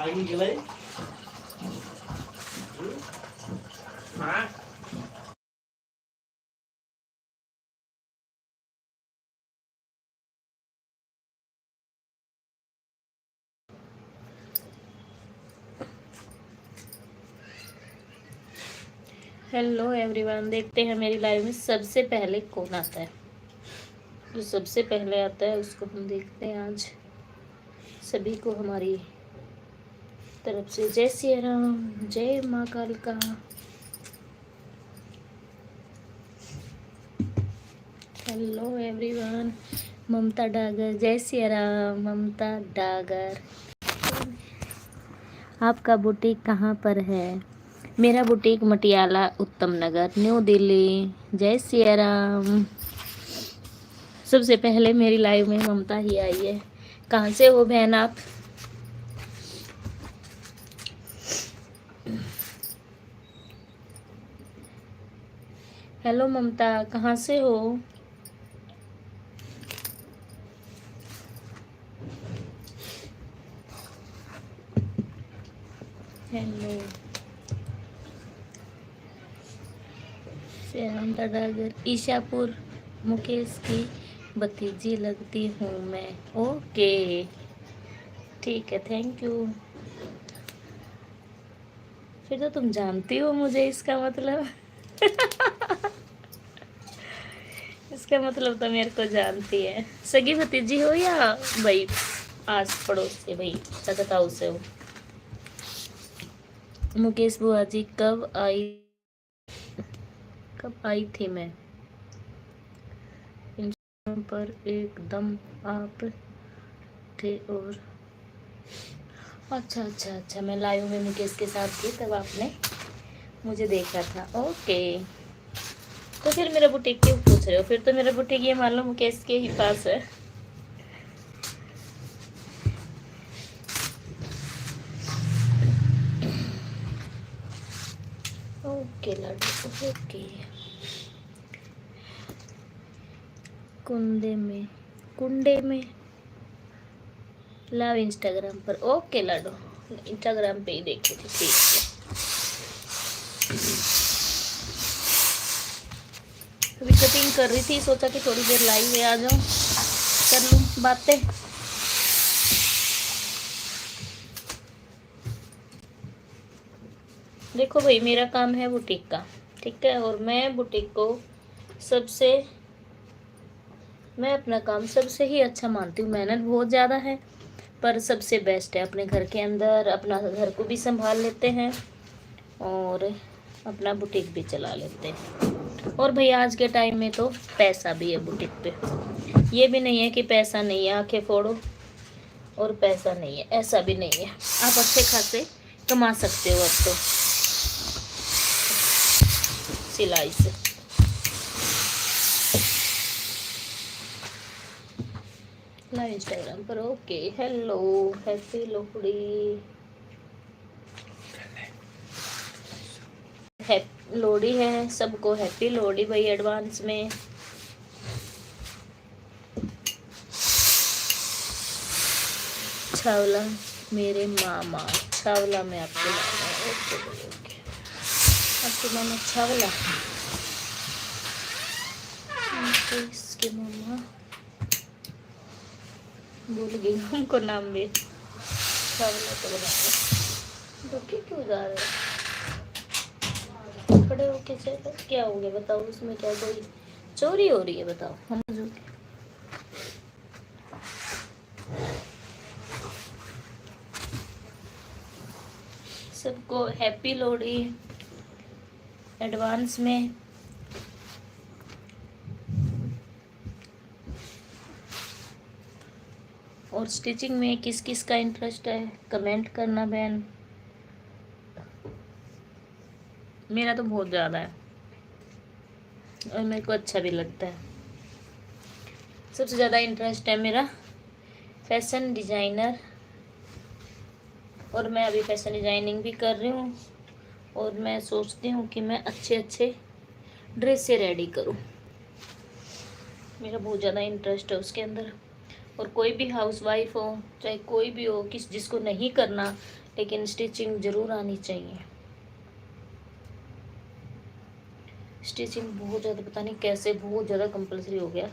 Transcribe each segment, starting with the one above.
Hello everyone, देखते हैं मेरी लाइव में सबसे पहले कौन आता है। जो सबसे पहले आता है उसको हम देखते हैं। आज सभी को हमारी तरफ से जय सिया राम, जय माँ कालिका। हेलो एवरीवन, ममता डागर, जय सिया राम ममता डागर। आपका बुटीक कहाँ पर है? मेरा बुटीक मटियाला उत्तम नगर, न्यू दिल्ली। जय सिया राम। सबसे पहले मेरी लाइव में ममता ही आई है। कहाँ से हो बहन आप? हेलो ममता, कहाँ से हो? हेलो ममता डागर, ईशापुर मुकेश की भतीजी लगती हूँ मैं। ओके ठीक है, थैंक यू। फिर तो तुम जानती हो मुझे, इसका मतलब इसका मतलब तो मेरे को जानती है। सगी भतीजी हो या भाई आस पड़ोस से, भाई सगताऊ से हो? मुकेश बुआ जी, कब आई थी मैं इंस्टाग्राम पर? एकदम आप थे। और अच्छा, मैं लाइव में मुकेश के साथ थी, तब आपने मुझे देखा था। ओके, तो फिर मेरा बुटीक क्यों पूछ रहे हो? फिर तो मेरा बुटीक ये मान लो मुकेश के ही पास है। Okay Laddu, okay. कुंडे में लव इंस्टाग्राम पर। ओके लड्डू, इंस्टाग्राम पे ही देखी थी, ठीक है। अभी कटिंग कर रही थी, सोचा कि थोड़ी देर लाइव में आ जाऊं, कर लूं बातें। देखो भाई, मेरा काम है बुटीक का, ठीक है। और मैं बुटीक को मैं अपना काम सबसे ही अच्छा मानती हूँ। मेहनत बहुत ज़्यादा है पर सबसे बेस्ट है। अपने घर के अंदर अपना घर को भी संभाल लेते हैं और अपना बुटीक भी चला लेते हैं। और भाई आज के टाइम में तो पैसा भी है बुटीक पे। ये भी नहीं है कि पैसा नहीं है, आंखें फोड़ो और पैसा नहीं है, ऐसा भी नहीं है। आप अच्छे खासे कमा सकते हो अब तो सिलाई से। लाइव इंस्टाग्राम पर। Okay, hello, happy Lohri. Lohri है, सबको हैप्पी लोहड़ी भाई एडवांस में। छावला मेरे मामा, छावला में आपके मामा। ओके ओके, आपके मामा छावला, इसके मामा भूल गई उनको नाम भी। छावला तो बता दुखी क्यों जा रहे हो? खड़े होके चलो, क्या हो गया बताओ? उसमें क्या कोई चोरी हो रही है? बताओ हम। सबको हैप्पी लोहड़ी एडवांस में। और स्टिचिंग में किस किस का इंटरेस्ट है कमेंट करना बहन। मेरा तो बहुत ज़्यादा है और मेरे को अच्छा भी लगता है। सबसे ज़्यादा इंटरेस्ट है मेरा फैशन डिज़ाइनर, और मैं अभी फैशन डिज़ाइनिंग भी कर रही हूँ। और मैं सोचती हूँ कि मैं अच्छे अच्छे ड्रेस से रेडी करूँ। मेरा बहुत ज़्यादा इंटरेस्ट है उसके अंदर। और कोई भी हाउसवाइफ हो, चाहे कोई भी हो, जिसको नहीं करना लेकिन स्टिचिंग ज़रूर आनी चाहिए। स्टिचिंग बहुत ज़्यादा, पता नहीं कैसे बहुत ज़्यादा कंपलसरी हो गया।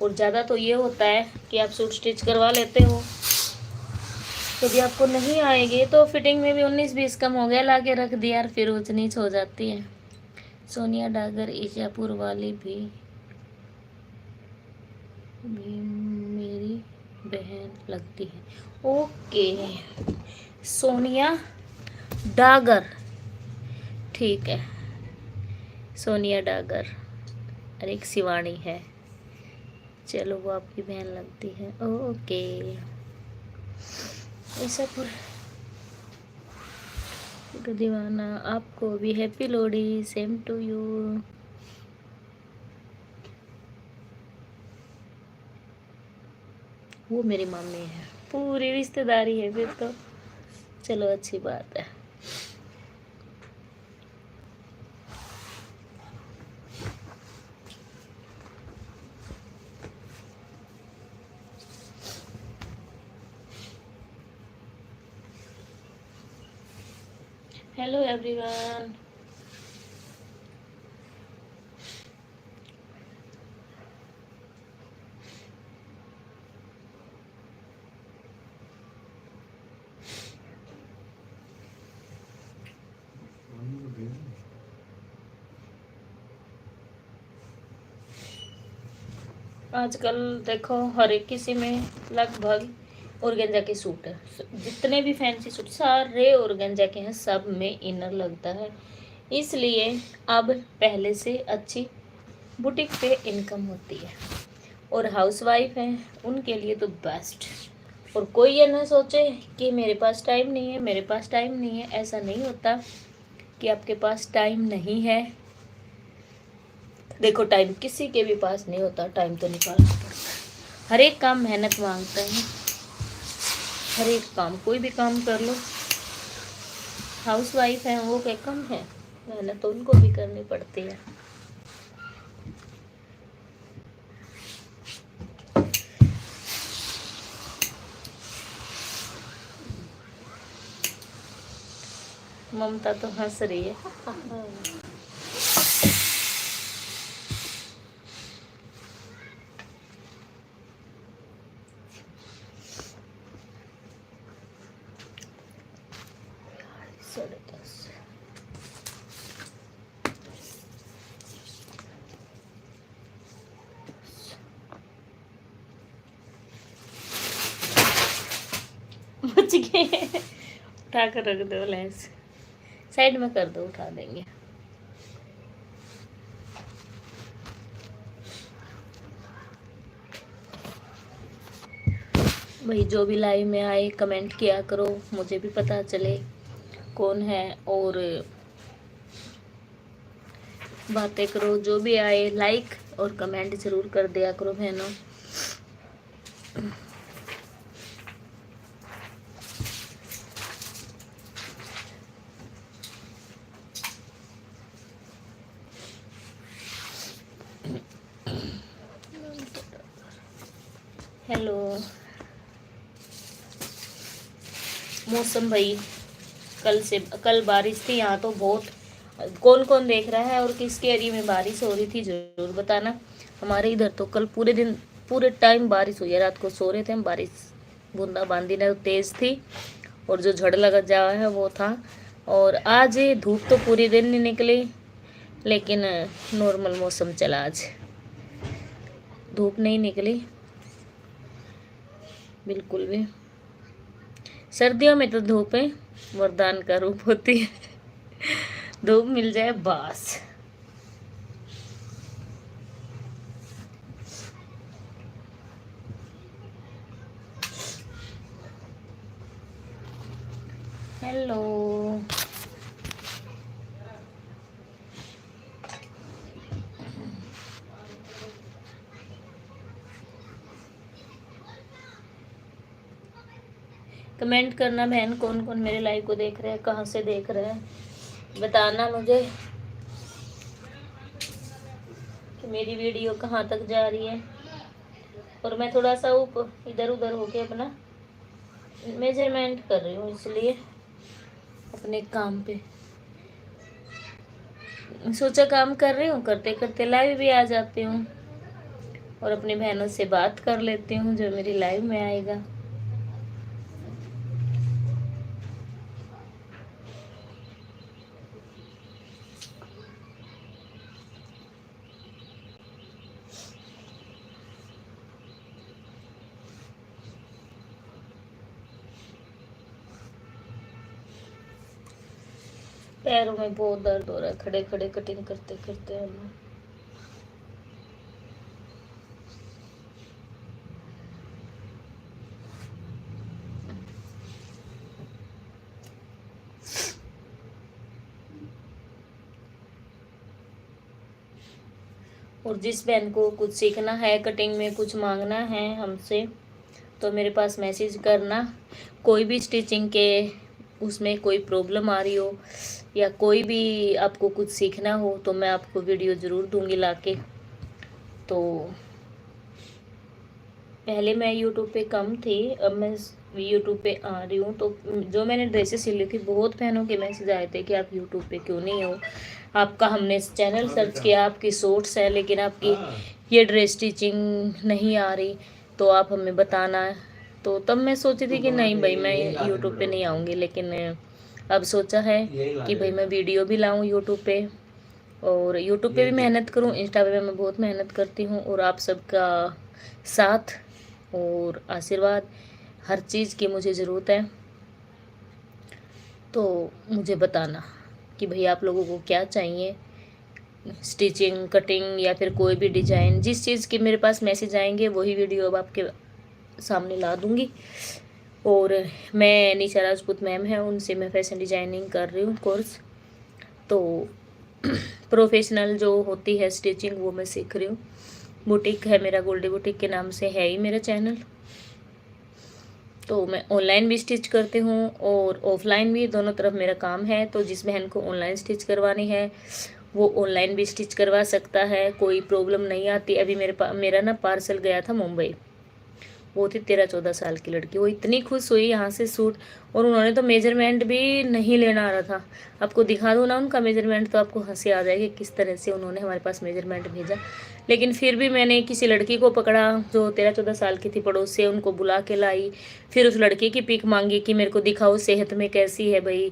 और ज़्यादा तो ये होता है कि आप सूट स्टिच करवा लेते हो, यदि आपको नहीं आएगी तो फिटिंग में भी 19-20 कम हो गया, ला के रख दिया और फिर ऊंच नीच हो जाती है। सोनिया डागर ईजापुर वाली भी मेरी बहन लगती है। ओके, सोनिया डागर, ठीक है, सोनिया डागर। और एक शिवानी है, चलो वो आपकी बहन लगती है। ओके, ईसापुर तो दीवाना, आपको भी happy Lohri, same to you. वो मेरी मम्मी है, पूरी रिश्तेदारी है फिर तो, चलो अच्छी बात है। हेलो एवरीवन, आजकल देखो हर एक किसी में लगभग ऑर्गेन्जा के सूट है, जितने भी फैंसी सूट सारे ऑर्गेन्जा के हैं, सब में इनर लगता है। इसलिए अब पहले से अच्छी बुटीक पे इनकम होती है, और हाउसवाइफ हैं उनके लिए तो बेस्ट। और कोई ये ना सोचे कि मेरे पास टाइम नहीं है, मेरे पास टाइम नहीं है, ऐसा नहीं होता कि आपके पास टाइम नहीं है। देखो टाइम किसी के भी पास नहीं होता, टाइम तो निकालना पड़ता है। हर एक काम मेहनत मांगता है, हर एक काम, कोई भी काम कर लो। हाउसवाइफ है वो क्या कम है, मेहनत तो उनको भी करनी पड़ती है। ममता तो हंस रही है। साढ़े 10 बच गए, उठा कर रख दो, लेंस साइड में कर दो, उठा देंगे। भाई जो भी लाइव में आए कमेंट किया करो, मुझे भी पता चले कौन है, और बातें करो। जो भी आए लाइक और कमेंट जरूर कर दिया करो बहनों। हेलो, मौसम भाई कल बारिश थी यहाँ तो बहुत। कौन कौन देख रहा है और किसके एरिया में बारिश हो रही थी जरूर बताना। हमारे इधर तो कल पूरे दिन पूरे टाइम बारिश हुई है, रात को सो रहे थे हम, बारिश बूंदाबांदी ने तेज़ थी, और जो झड़ लगा जा है वो था। और आज धूप तो पूरी दिन नहीं निकली, लेकिन नॉर्मल मौसम चला, आज धूप नहीं निकली बिल्कुल भी। सर्दियों में तो धूप है वरदान का रूप होती है, धूप मिल जाए बस। हेलो, कमेंट करना बहन, कौन कौन मेरे लाइव को देख रहे हैं, कहाँ से देख रहे हैं, बताना मुझे कि मेरी वीडियो कहाँ तक जा रही है। और मैं थोड़ा सा इधर उधर होके अपना मेजरमेंट कर रही हूँ, इसलिए अपने काम पे। सोचा काम कर रही हूँ, करते करते लाइव भी आ जाती हूँ और अपनी बहनों से बात कर लेती हूँ जो मेरी लाइव में आएगा। पैरों में बहुत दर्द हो रहा है खड़े खड़े कटिंग करते करते है ना। और जिस बहन को कुछ सीखना है, कटिंग में कुछ मांगना है हमसे, तो मेरे पास मैसेज करना। कोई भी स्टिचिंग के उसमें कोई प्रॉब्लम आ रही हो या कोई भी आपको कुछ सीखना हो तो मैं आपको वीडियो ज़रूर दूंगी लाके। तो पहले मैं यूट्यूब पे कम थी, अब मैं यूट्यूब पे आ रही हूँ। तो जो मैंने ड्रेसेस सिली थी, बहुत बहनों के मैसेज आए थे कि आप यूट्यूब पे क्यों नहीं हो, आपका हमने चैनल सर्च किया, आपकी शॉर्ट्स है लेकिन आपकी ये ड्रेस स्टिचिंग नहीं आ रही, तो आप हमें बताना। तो तब मैं सोची थी कि नहीं भाई मैं यूट्यूब पे नहीं आऊँगी, लेकिन अब सोचा है कि भाई मैं वीडियो भी लाऊँ यूट्यूब पे और यूट्यूब पे भी मेहनत करूँ, इंस्टा पे मैं बहुत मेहनत करती हूँ। और आप सबका साथ और आशीर्वाद, हर चीज़ की मुझे ज़रूरत है। तो मुझे बताना कि भाई आप लोगों को क्या चाहिए, स्टिचिंग, कटिंग या फिर कोई भी डिज़ाइन, जिस चीज़ के मेरे पास मैसेज आएंगे वही वीडियो अब आपके सामने ला दूँगी। और मैं निशा राजपूत मैम है, उनसे मैं फैशन डिजाइनिंग कर रही हूँ कोर्स। तो प्रोफेशनल जो होती है स्टिचिंग वो मैं सीख रही हूँ। बुटीक है मेरा, गोल्डी बुटीक के नाम से है ही मेरा चैनल। तो मैं ऑनलाइन भी स्टिच करती हूँ और ऑफलाइन भी, दोनों तरफ मेरा काम है। तो जिस बहन को ऑनलाइन स्टिच करवानी है वो ऑनलाइन भी स्टिच करवा सकता है, कोई प्रॉब्लम नहीं आती। अभी मेरा ना पार्सल गया था मुंबई, वो थी 13-14 साल की लड़की, वो इतनी खुश हुई यहाँ से सूट। और उन्होंने तो मेजरमेंट भी नहीं लेना आ रहा था। आपको दिखा दूँ ना उनका मेजरमेंट तो आपको हंसी आ जाएगी किस तरह से उन्होंने हमारे पास मेजरमेंट भेजा। लेकिन फिर भी मैंने किसी लड़की को पकड़ा जो 13-14 साल की थी, पड़ोस से, उनको बुला के लाई। फिर उस लड़की की पिक मांगी कि मेरे को दिखाओ सेहत में कैसी है भाई।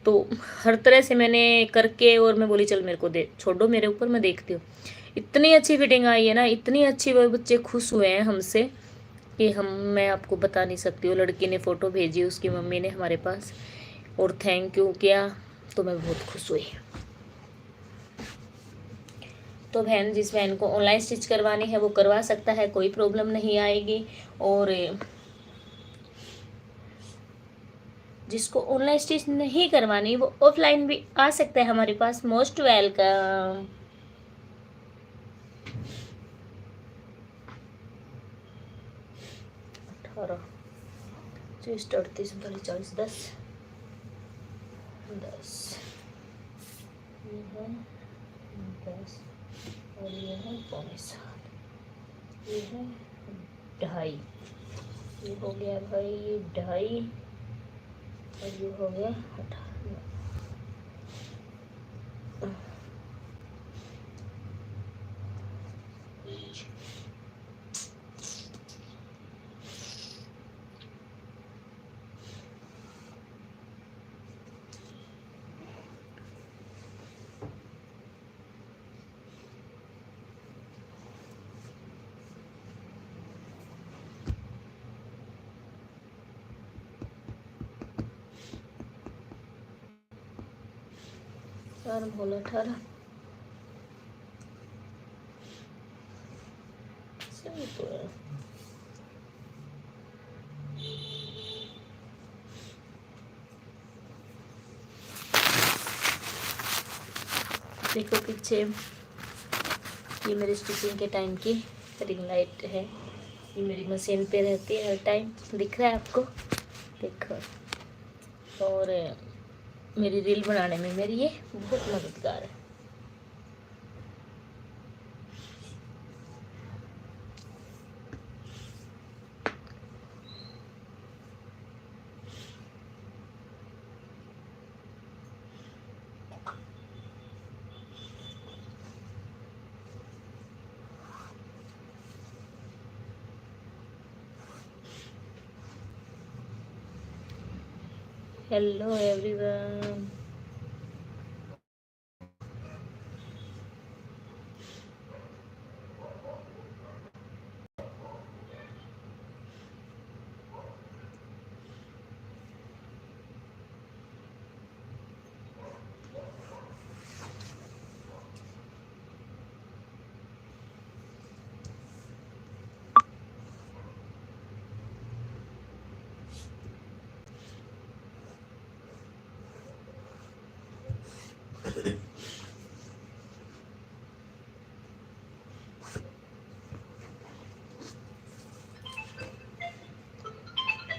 तो हर तरह से मैंने करके, और मैं बोली चल मेरे को दे, छोड़ो मेरे ऊपर, मैं देखती हूँ। इतनी अच्छी फिटिंग आई है ना, इतनी अच्छी, वो बच्चे खुश हुए हैं हमसे कि मैं आपको बता नहीं सकती। वो लड़की ने फ़ोटो भेजी उसकी मम्मी ने हमारे पास और थैंक यू किया, तो मैं बहुत खुश हुई। तो बहन, जिस बहन को ऑनलाइन स्टिच करवानी है वो करवा सकता है, कोई प्रॉब्लम नहीं आएगी। और जिसको ऑनलाइन स्टिच नहीं करवानी वो ऑफलाइन भी आ सकता है हमारे पास। Most welcome. 18, 24, 38, 39, 40, 10 ये है 10 और ये है 6:45, ये है 2:30, ये हो गया भाई ये 2:30 और ये हो गया 18। चार बोला 18 सही तो है। देखो पीछे ये मेरे स्टिचिंग के टाइम की रिंग लाइट है, ये मेरी मशीन पे रहती है हर टाइम, दिख रहा है आपको, देखो। और मेरी रील बनाने में मेरी ये बहुत मददगार है। Hello everyone.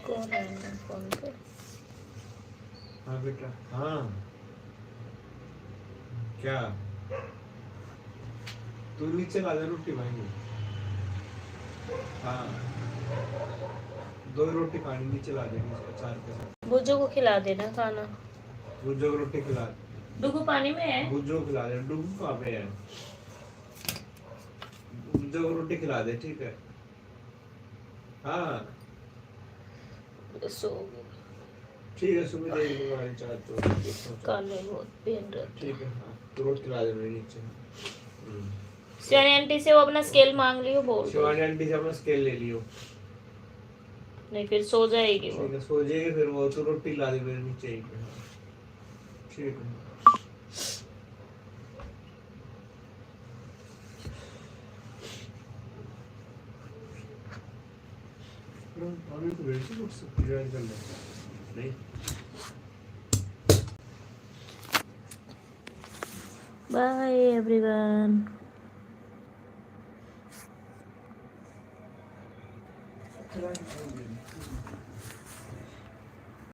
कौन है फोन पे? हाँ बेटा, हाँ क्या तू नीचे ला दे रोटी भाई। हाँ 2 रोटी खानी, नीचे ला दे नीचे अचार के साथ। बुज्जो को खिला देना खाना। बुज्जो को रोटी खिला दे। डुगू पानी में है। बुज्जो को खिला दे। डुगू कहाँ पे है? बुज्जो को रोटी खिला दे, ठीक है? हाँ सो गई। ठीक है, सुबह देख लूंगा मैं चार तो कान में बहुत पेन रहता। ठीक है। हाँ तो रोटी खिला दे मेरे नीचे। शिवानी आंटी से वो अपना स्केल मांग लियो, बोल दो। शिवानी आंटी से अपना स्केल ले लियो। नहीं फिर सो जाएगी वो। ठीक है, सो जाएगी फिर वो। तो रोटी ला दे मेरे नीचे ही। ठीक है। अभी तो वैसे कुछ ज्वाइन कर ले नहीं। Bye everyone.